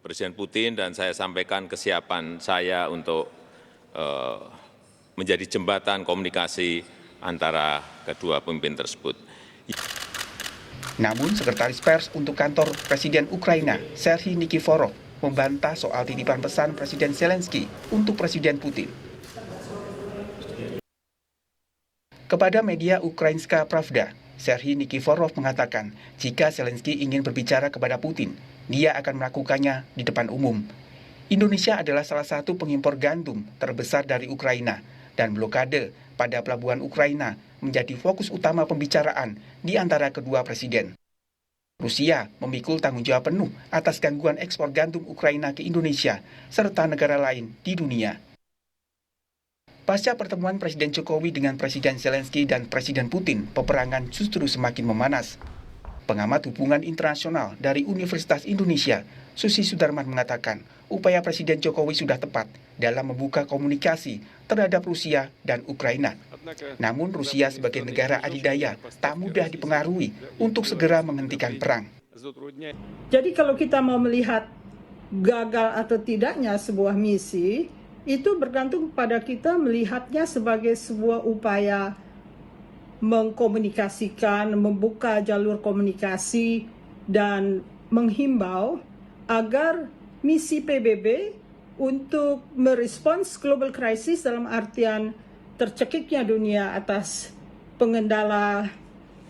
Presiden Putin dan saya sampaikan kesiapan saya untuk menjadi jembatan komunikasi antara kedua pemimpin tersebut. Namun, Sekretaris Pers untuk kantor Presiden Ukraina, Serhiy Nikiforov, membantah soal titipan pesan Presiden Zelensky untuk Presiden Putin. Kepada media Ukrainska Pravda, Serhiy Nikiforov mengatakan jika Zelensky ingin berbicara kepada Putin, dia akan melakukannya di depan umum. Indonesia adalah salah satu pengimpor gandum terbesar dari Ukraina, dan blokade pada pelabuhan Ukraina menjadi fokus utama pembicaraan di antara kedua presiden. Rusia memikul tanggung jawab penuh atas gangguan ekspor gandum Ukraina ke Indonesia serta negara lain di dunia. Pasca pertemuan Presiden Jokowi dengan Presiden Zelensky dan Presiden Putin, peperangan justru semakin memanas. Pengamat hubungan internasional dari Universitas Indonesia, Susi Sudarman mengatakan, upaya Presiden Jokowi sudah tepat dalam membuka komunikasi terhadap Rusia dan Ukraina. Namun Rusia sebagai negara adidaya tak mudah dipengaruhi untuk segera menghentikan perang. Jadi kalau kita mau melihat gagal atau tidaknya sebuah misi, itu bergantung pada kita melihatnya sebagai sebuah upaya mengkomunikasikan, membuka jalur komunikasi, dan menghimbau agar misi PBB untuk merespons global crisis dalam artian tercekiknya dunia atas pengendala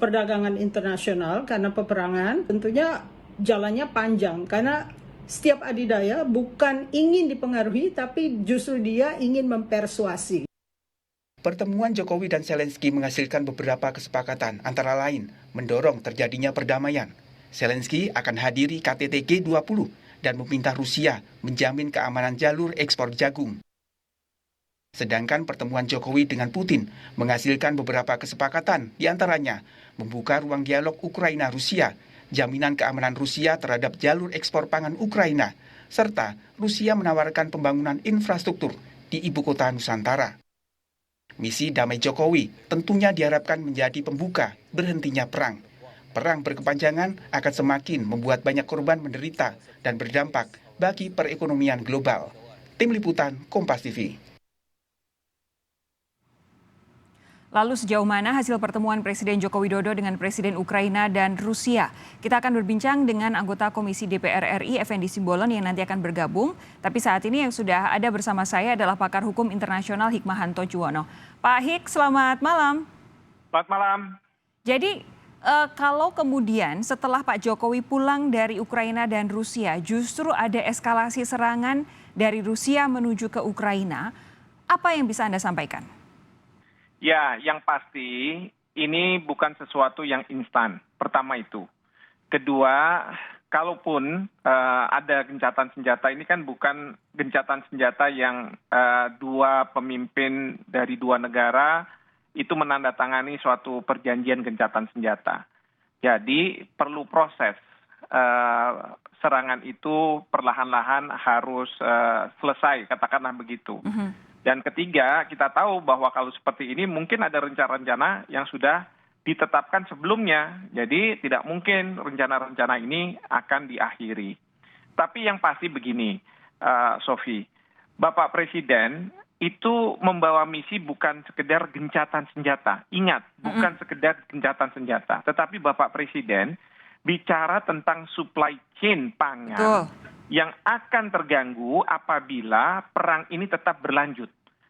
perdagangan internasional karena peperangan, tentunya jalannya panjang karena setiap adidaya bukan ingin dipengaruhi, tapi justru dia ingin mempersuasi. Pertemuan Jokowi dan Zelensky menghasilkan beberapa kesepakatan, antara lain mendorong terjadinya perdamaian. Zelensky akan hadiri KTT G20 dan meminta Rusia menjamin keamanan jalur ekspor jagung. Sedangkan pertemuan Jokowi dengan Putin menghasilkan beberapa kesepakatan, diantaranya membuka ruang dialog Ukraina-Rusia, jaminan keamanan Rusia terhadap jalur ekspor pangan Ukraina, serta Rusia menawarkan pembangunan infrastruktur di ibu kota Nusantara. Misi damai Jokowi tentunya diharapkan menjadi pembuka berhentinya perang. Perang berkepanjangan akan semakin membuat banyak korban menderita dan berdampak bagi perekonomian global. Tim Liputan Kompas TV. Lalu sejauh mana hasil pertemuan Presiden Joko Widodo dengan Presiden Ukraina dan Rusia? Kita akan berbincang dengan anggota Komisi DPR RI Effendi Simbolon yang nanti akan bergabung. Tapi saat ini yang sudah ada bersama saya adalah pakar hukum internasional Hikmahanto Juwono. Pak Hik, selamat malam. Selamat malam. Jadi kalau kemudian setelah Pak Jokowi pulang dari Ukraina dan Rusia justru ada eskalasi serangan dari Rusia menuju ke Ukraina, apa yang bisa Anda sampaikan? Ya, yang pasti ini bukan sesuatu yang instan. Pertama itu. Kedua, kalaupun ada gencatan senjata, ini kan bukan gencatan senjata yang dua pemimpin dari dua negara itu menandatangani suatu perjanjian gencatan senjata. Jadi perlu proses. Serangan itu perlahan-lahan harus selesai, katakanlah begitu. Dan ketiga, kita tahu bahwa kalau seperti ini mungkin ada rencana-rencana yang sudah ditetapkan sebelumnya. Jadi tidak mungkin rencana-rencana ini akan diakhiri. Tapi yang pasti begini, Sofi, Bapak Presiden itu membawa misi bukan sekedar gencatan senjata. Ingat, bukan sekedar gencatan senjata. Tetapi Bapak Presiden bicara tentang supply chain pangan yang akan terganggu apabila perang ini tetap berlanjut.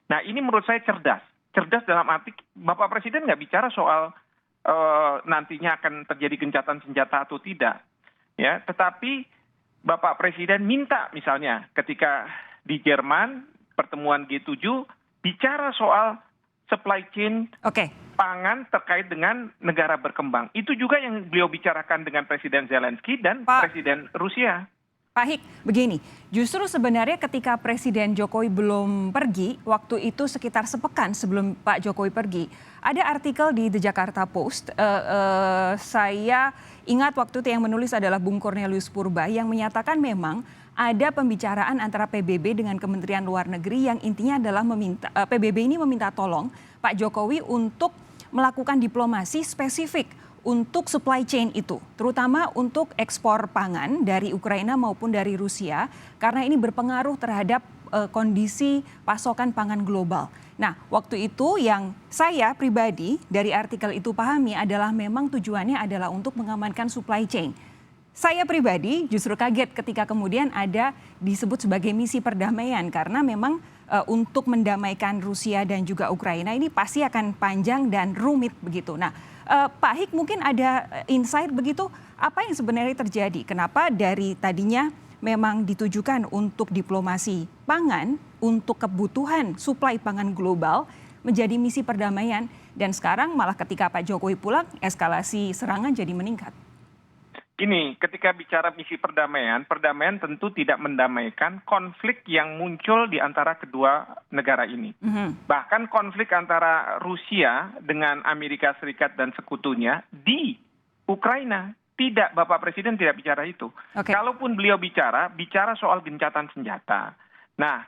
Nah, ini menurut saya cerdas. Cerdas dalam arti Bapak Presiden nggak bicara soal nantinya akan terjadi gencatan senjata atau tidak. Ya, tetapi Bapak Presiden minta misalnya ketika di Jerman pertemuan G7 bicara soal supply chain pangan terkait dengan negara berkembang. Itu juga yang beliau bicarakan dengan Presiden Zelensky dan Presiden Rusia. Pak Hik, begini, justru sebenarnya ketika Presiden Jokowi belum pergi, waktu itu sekitar sepekan sebelum Pak Jokowi pergi, ada artikel di The Jakarta Post, saya ingat waktu itu yang menulis adalah Bung Cornelius Purba yang menyatakan memang ada pembicaraan antara PBB dengan Kementerian Luar Negeri yang intinya adalah PBB ini meminta tolong Pak Jokowi untuk melakukan diplomasi spesifik untuk supply chain itu, terutama untuk ekspor pangan dari Ukraina maupun dari Rusia, karena ini berpengaruh terhadap kondisi pasokan pangan global. Nah, waktu itu yang saya pribadi dari artikel itu pahami adalah memang tujuannya adalah untuk mengamankan supply chain. Saya pribadi justru kaget ketika kemudian ada disebut sebagai misi perdamaian karena memang untuk mendamaikan Rusia dan juga Ukraina ini pasti akan panjang dan rumit begitu. Nah, Pak Hik mungkin ada insight begitu apa yang sebenarnya terjadi? Kenapa dari tadinya memang ditujukan untuk diplomasi pangan, untuk kebutuhan suplai pangan global menjadi misi perdamaian dan sekarang malah ketika Pak Jokowi pulang eskalasi serangan jadi meningkat. Gini, ketika bicara misi perdamaian, perdamaian tentu tidak mendamaikan konflik yang muncul di antara kedua negara ini. Bahkan konflik antara Rusia dengan Amerika Serikat dan sekutunya di Ukraina. Tidak, Bapak Presiden tidak bicara itu. Kalaupun beliau bicara soal gencatan senjata. Nah,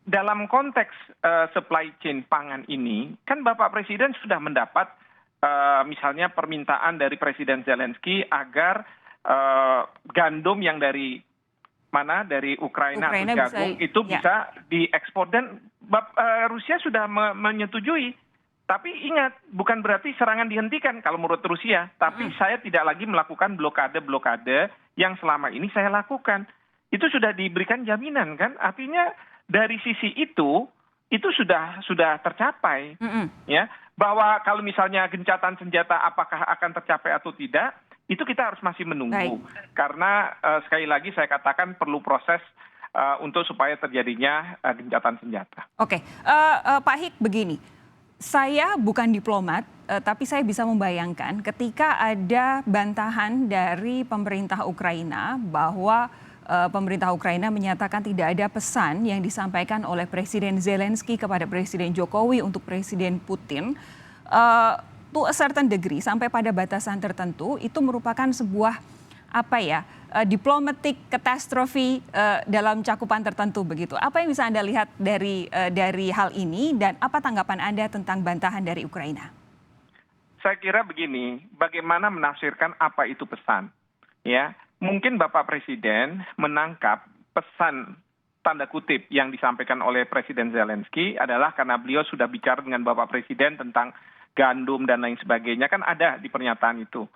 dalam konteks supply chain pangan ini, kan Bapak Presiden sudah mendapat misalnya permintaan dari Presiden Zelensky agar gandum yang dari Ukraina atau jagung itu bisa diekspor dan Rusia sudah menyetujui. Tapi ingat, bukan berarti serangan dihentikan kalau menurut Rusia. Tapi saya tidak lagi melakukan blokade-blokade yang selama ini saya lakukan. Itu sudah diberikan jaminan kan? Artinya dari sisi itu sudah tercapai. Ya, bahwa kalau misalnya gencatan senjata apakah akan tercapai atau tidak, itu kita harus masih menunggu. Karena sekali lagi saya katakan perlu proses untuk supaya terjadinya gencatan senjata. Pak Hik begini. Saya bukan diplomat, tapi saya bisa membayangkan ketika ada bantahan dari pemerintah Ukraina bahwa pemerintah Ukraina menyatakan tidak ada pesan yang disampaikan oleh Presiden Zelensky kepada Presiden Jokowi untuk Presiden Putin, to a certain degree sampai pada batasan tertentu itu merupakan sebuah diplomatic catastrophe dalam cakupan tertentu begitu. Apa yang bisa Anda lihat dari hal ini dan apa tanggapan Anda tentang bantahan dari Ukraina? Saya kira begini, bagaimana menafsirkan apa itu pesan? Ya, mungkin Bapak Presiden menangkap pesan tanda kutip yang disampaikan oleh Presiden Zelensky adalah karena beliau sudah bicara dengan Bapak Presiden tentang gandum dan lain sebagainya, kan ada di pernyataan itu.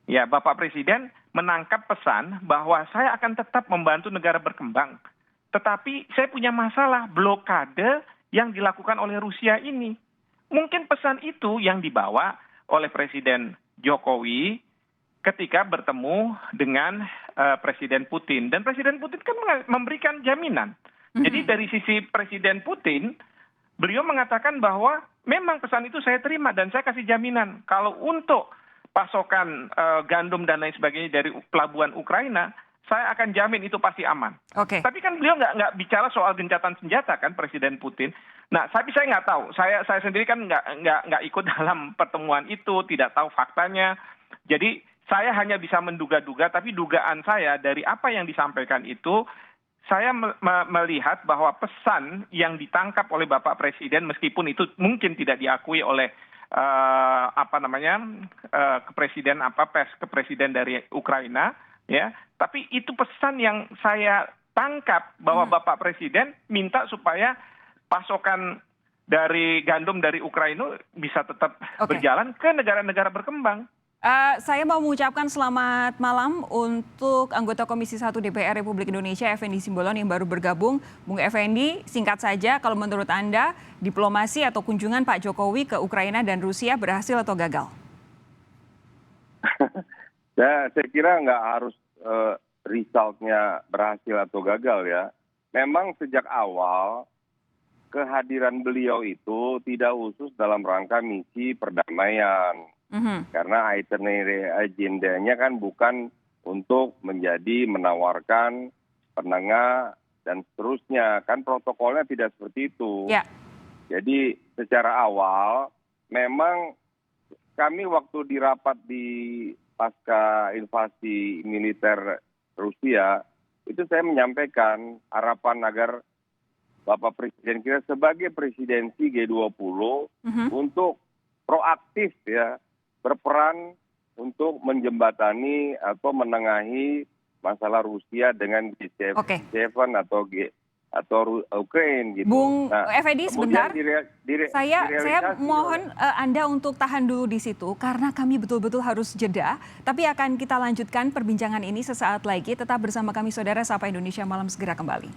Ya, Bapak Presiden menangkap pesan bahwa saya akan tetap membantu negara berkembang. Tetapi saya punya masalah blokade yang dilakukan oleh Rusia ini. Mungkin pesan itu yang dibawa oleh Presiden Jokowi ketika bertemu dengan Presiden Putin. Dan Presiden Putin kan memberikan jaminan. Jadi dari sisi Presiden Putin, beliau mengatakan bahwa memang pesan itu saya terima dan saya kasih jaminan. Kalau untuk pasokan gandum dan lain sebagainya dari pelabuhan Ukraina, saya akan jamin itu pasti aman. Tapi kan beliau nggak bicara soal gencatan senjata kan Presiden Putin. Nah, saya nggak tahu. Saya sendiri kan nggak ikut dalam pertemuan itu, tidak tahu faktanya. Jadi saya hanya bisa menduga-duga, tapi dugaan saya dari apa yang disampaikan itu, saya melihat bahwa pesan yang ditangkap oleh Bapak Presiden, meskipun itu mungkin tidak diakui oleh kepresiden dari Ukraina, ya, tapi itu pesan yang saya tangkap bahwa Bapak Presiden minta supaya pasokan dari gandum dari Ukraina bisa tetap berjalan ke negara-negara berkembang. Saya mau mengucapkan selamat malam untuk anggota Komisi 1 DPR Republik Indonesia Effendi Simbolon yang baru bergabung. Bung Effendi, singkat saja kalau menurut Anda diplomasi atau kunjungan Pak Jokowi ke Ukraina dan Rusia berhasil atau gagal? Ya, saya kira nggak harus resultnya berhasil atau gagal ya. Memang sejak awal kehadiran beliau itu tidak khusus dalam rangka misi perdamaian. Karena itinerary agendanya kan bukan untuk menjadi menawarkan penengah dan seterusnya. Kan protokolnya tidak seperti itu. Jadi secara awal memang kami waktu di rapat di pasca invasi militer Rusia, itu saya menyampaikan harapan agar Bapak Presiden kita sebagai presidensi G20 untuk proaktif ya berperan untuk menjembatani atau menengahi masalah Rusia dengan G7 Oke. atau Ukraine gitu. Bung Effendi, kemudian sebentar. Saya mohon Anda untuk tahan dulu di situ karena kami betul-betul harus jeda. Tapi akan kita lanjutkan perbincangan ini sesaat lagi. Tetap bersama kami, Saudara Sapa Indonesia Malam segera kembali.